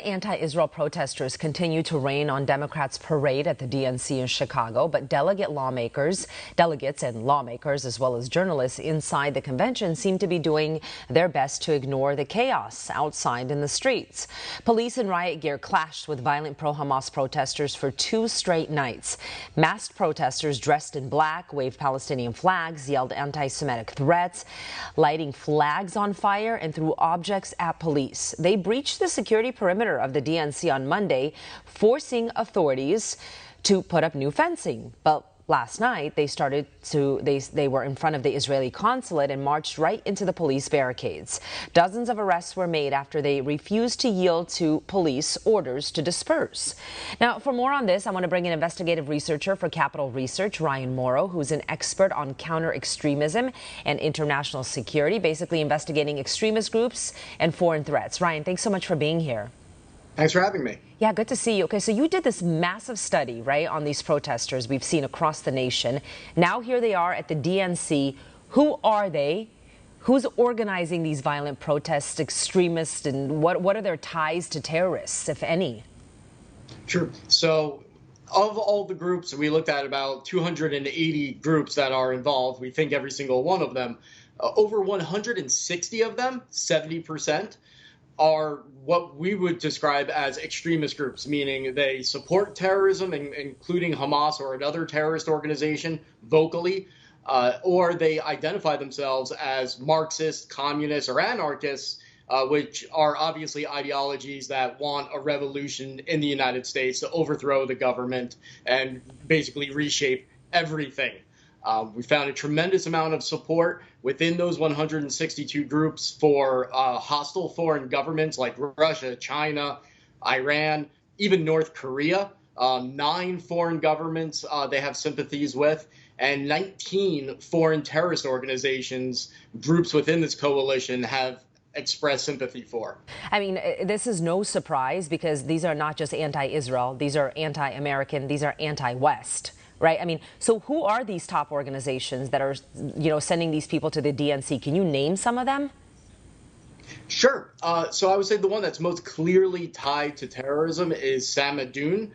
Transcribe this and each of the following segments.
Anti-Israel protesters continue to rain on Democrats' parade at the DNC in Chicago, but delegates and lawmakers, as well as journalists inside the convention, seem to be doing their best to ignore the chaos outside in the streets. Police in riot gear clashed with violent pro-Hamas protesters for 2 straight nights. Masked protesters dressed in black waved Palestinian flags, yelled anti-Semitic threats, lighting flags on fire, and threw objects at police. They breached the security perimeter of the DNC on Monday, forcing authorities to put up new fencing. But last night, they were in front of the Israeli consulate and marched right into the police barricades. Dozens of arrests were made after they refused to yield to police orders to disperse. Now, for more on this, I want to bring in investigative researcher for Capitol Research, Ryan Mauro, who's an expert on counter-extremism and international security, basically investigating extremist groups and foreign threats. Ryan, thanks so much for being here. Thanks for having me. Yeah, good to see you. Okay, so you did this massive study, right, on these protesters we've seen across the nation. Now here they are at the DNC. Who are they? Who's organizing these violent protests, extremists, and what are their ties to terrorists, if any? Sure. So of all the groups, we looked at about 280 groups that are involved. We think every single one of them, over 160 of them, 70%, are what we would describe as extremist groups, meaning they support terrorism, including Hamas or another terrorist organization, vocally, or they identify themselves as Marxist, communists, or anarchists, which are obviously ideologies that want a revolution in the United States to overthrow the government and basically reshape everything. We found a tremendous amount of support within those 162 groups for hostile foreign governments like Russia, China, Iran, even North Korea. 9 foreign governments they have sympathies with, and 19 foreign terrorist organizations, groups within this coalition, have expressed sympathy for. I mean, this is no surprise because these are not just anti-Israel. These are anti-American. These are anti-West. Right. I mean, so who are these top organizations that are, sending these people to the DNC? Can you name some of them? Sure. So I would say the one that's most clearly tied to terrorism is Samadoun,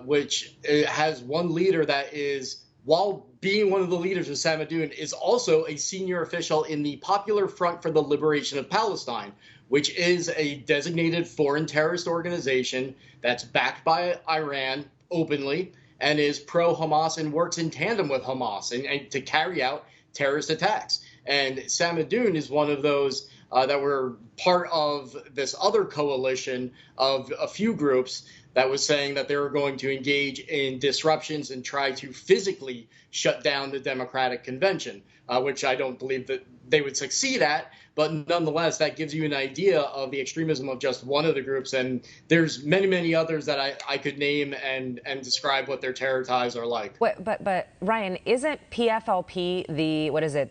which has one leader that is, while being one of the leaders of Samadoun, is also a senior official in the Popular Front for the Liberation of Palestine, which is a designated foreign terrorist organization that's backed by Iran openly and is pro-Hamas and works in tandem with Hamas and to carry out terrorist attacks. And Samadoun is one of those that were part of this other coalition of a few groups that was saying that they were going to engage in disruptions and try to physically shut down the Democratic Convention, which I don't believe that they would succeed at. But nonetheless, that gives you an idea of the extremism of just one of the groups. And there's many, many others that I could name and describe what their terror ties are like. But Ryan, isn't PFLP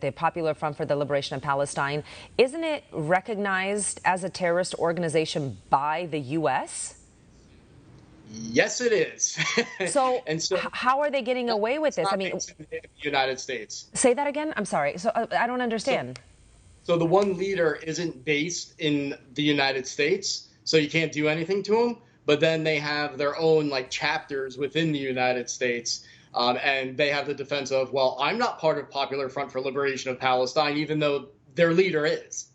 the Popular Front for the Liberation of Palestine? Isn't it recognized as a terrorist organization by the U.S.? Yes, it is. So how are they getting away with this? I mean, in the United States. Say that again. I'm sorry. So I don't understand. So the one leader isn't based in the United States, so you can't do anything to them. But then they have their own chapters within the United States, and they have the defense of, well, I'm not part of Popular Front for Liberation of Palestine, even though their leader is.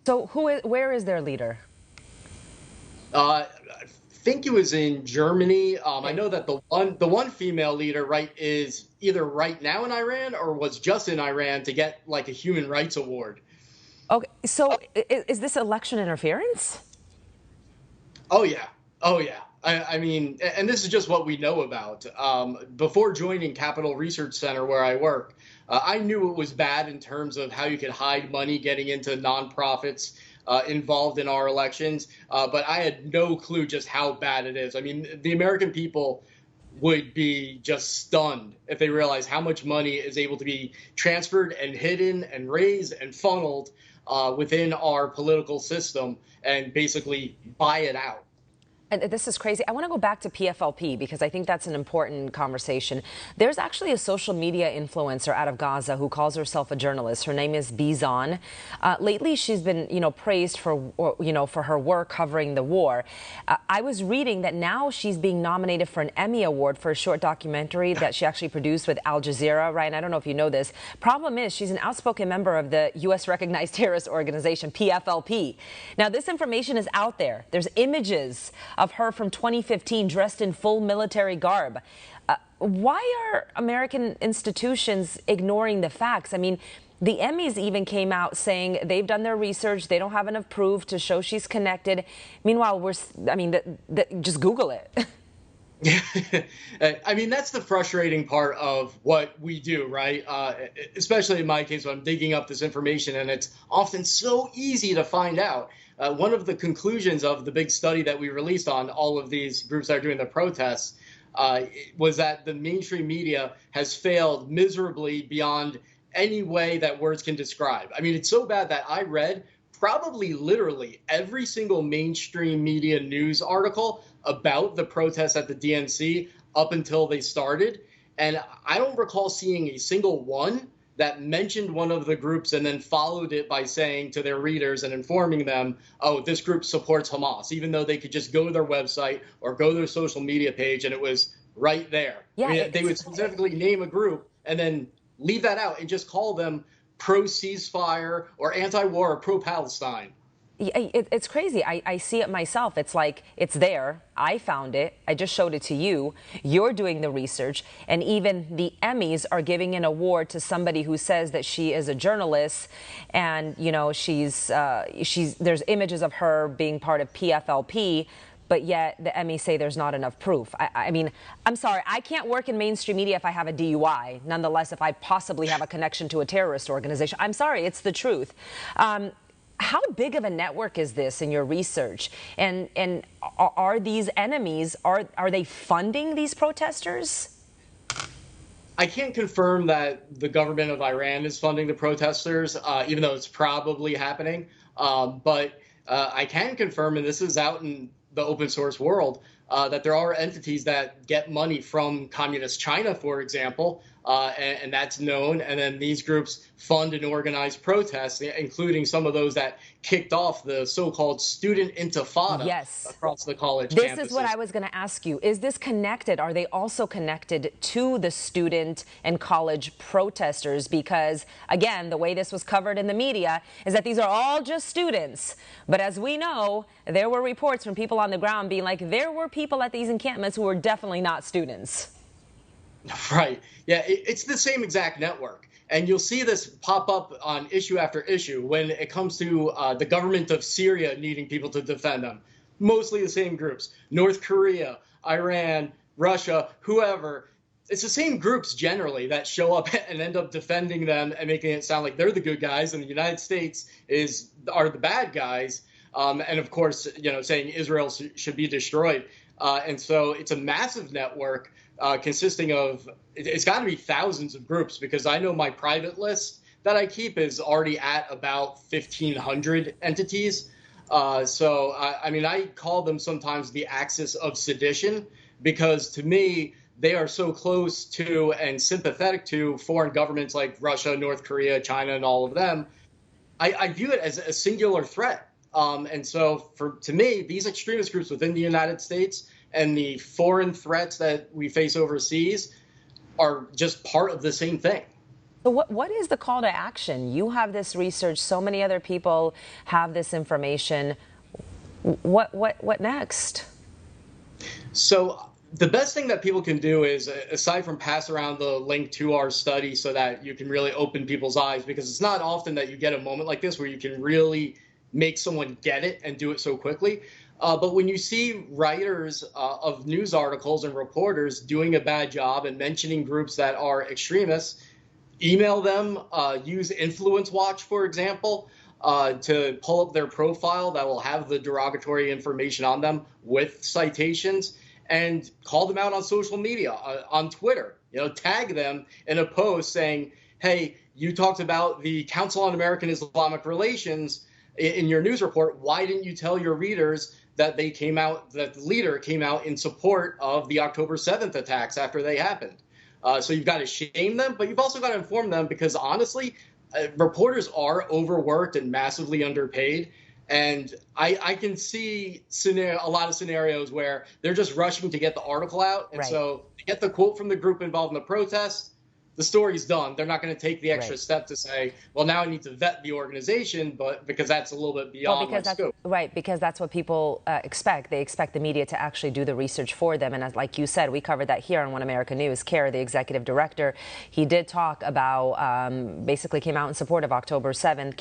So where is their leader? I think it was in Germany. I know that the one female leader, is either right now in Iran or was just in Iran to get a human rights award. Okay, so is this election interference? Oh, yeah. I mean, and this is just what we know about. Before joining Capitol Research Center, where I work, I knew it was bad in terms of how you could hide money getting into nonprofits involved in our elections. But I had no clue just how bad it is. I mean, the American people would be just stunned if they realize how much money is able to be transferred and hidden and raised and funneled within our political system and basically buy it out. This is crazy. I want to go back to PFLP because I think that's an important conversation. There's actually a social media influencer out of Gaza who calls herself a journalist. Her name is Bizan. Lately, she's been, praised for, for her work covering the war. I was reading that now she's being nominated for an Emmy Award for a short documentary that she actually produced with Al Jazeera. Ryan, I don't know if you know this. Problem is, she's an outspoken member of the U.S. recognized terrorist organization, PFLP. Now, this information is out there. There's images of her from 2015 dressed in full military garb. Why are American institutions ignoring the facts? I mean, the Emmys even came out saying they've done their research. They don't have enough proof to show she's connected. Meanwhile, just Google it. I mean, that's the frustrating part of what we do, right? Especially in my case, when I'm digging up this information, and it's often so easy to find out. One of the conclusions of the big study that we released on all of these groups that are doing the protests was that the mainstream media has failed miserably beyond any way that words can describe. I mean, it's so bad that I read probably literally every single mainstream media news article about the protests at the DNC up until they started. And I don't recall seeing a single one that mentioned one of the groups and then followed it by saying to their readers and informing them, oh, this group supports Hamas, even though they could just go to their website or go to their social media page and it was right there. Yeah, I mean, they would specifically name a group and then leave that out and just call them pro-ceasefire or anti-war or pro-Palestine. It's crazy. I see it myself. It's like, it's there. I found it. I just showed it to you. You're doing the research. And even the Emmys are giving an award to somebody who says that she is a journalist. And, there's images of her being part of PFLP. But yet the Emmys say there's not enough proof. I mean, I'm sorry, I can't work in mainstream media if I have a DUI. Nonetheless, if I possibly have a connection to a terrorist organization. I'm sorry, it's the truth. How big of a network is this in your research? And are these enemies, are they funding these protesters? I can't confirm that the government of Iran is funding the protesters, even though it's probably happening. But I can confirm, and this is out in the open source world, that there are entities that get money from communist China, for example, and that's known. And then these groups fund and organize protests, including some of those that kicked off the so-called student intifada across the college campuses. This is what I was going to ask you. Is this connected? Are they also connected to the student and college protesters? Because, again, the way this was covered in the media is that these are all just students. But as we know, there were reports from people on the ground being like, there were people at these encampments who were definitely not students. Right. Yeah, it's the same exact network. And you'll see this pop up on issue after issue when it comes to the government of Syria needing people to defend them. Mostly the same groups. North Korea, Iran, Russia, whoever. It's the same groups generally that show up and end up defending them and making it sound like they're the good guys and the United States are the bad guys. And of course, saying Israel should be destroyed. And so it's a massive network consisting of, it's got to be thousands of groups, because I know my private list that I keep is already at about 1,500 entities. I mean, I call them sometimes the axis of sedition, because to me, they are so close to and sympathetic to foreign governments like Russia, North Korea, China, and all of them. I view it as a singular threat. And so to me, these extremist groups within the United States and the foreign threats that we face overseas are just part of the same thing. So what is the call to action? You have this research. So many other people have this information. What next? So the best thing that people can do is, aside from pass around the link to our study so that you can really open people's eyes, because it's not often that you get a moment like this where you can really make someone get it and do it so quickly. But when you see writers of news articles and reporters doing a bad job and mentioning groups that are extremists, email them, use Influence Watch, for example, to pull up their profile that will have the derogatory information on them with citations, and call them out on social media, on Twitter. Tag them in a post saying, hey, you talked about the Council on American Islamic Relations in your news report. Why didn't you tell your readers that that the leader came out in support of the October 7th attacks after they happened. So you've got to shame them, but you've also got to inform them because honestly, reporters are overworked and massively underpaid. And I can see a lot of scenarios where they're just rushing to get the article out. And so to get the quote from the group involved in the protest, the story's done. They're not going to take the extra step to say, well, now I need to vet the organization, but because that's a little bit beyond my scope. Right, because that's what people expect. They expect the media to actually do the research for them. And as like you said, we covered that here on One America News. Kerr, the executive director, he did talk about, basically came out in support of October 7th.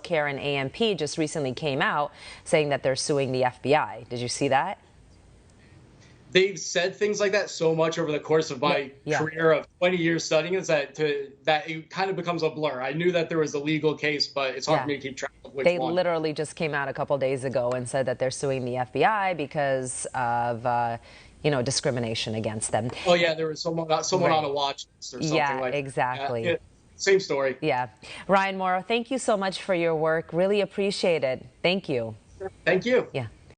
Kerr and AMP just recently came out saying that they're suing the FBI. Did you see that? They've said things like that so much over the course of my career of 20 years studying this that it kind of becomes a blur. I knew that there was a legal case, but it's hard for me to keep track of which one. They literally just came out a couple days ago and said that they're suing the FBI because of discrimination against them. Oh yeah, there was someone on a watch list or something like that. Yeah, exactly. Same story. Yeah. Ryan Mauro, thank you so much for your work. Really appreciate it. Thank you. Thank you. Yeah.